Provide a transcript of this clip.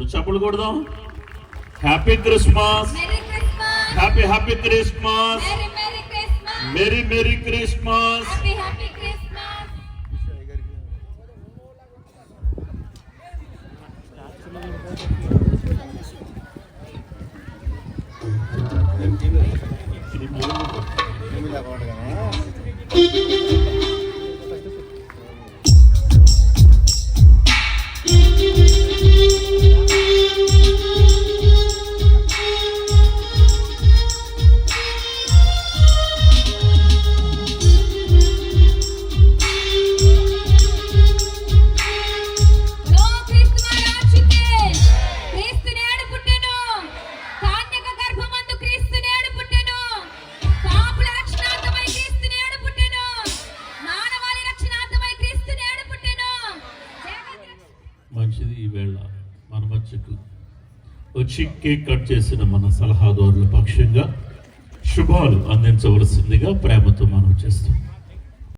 చప్పులు కొడదాం. Happy Christmas, happy happy Christmas, merry merry Christmas. మంచిది. ఈవేళ మన మధ్యకు వచ్చి కేక్ కట్ చేసిన మన సలహాదారుల పక్షంగా శుభాలు అందించవలసిందిగా ప్రేమతో మనం చేస్తాం.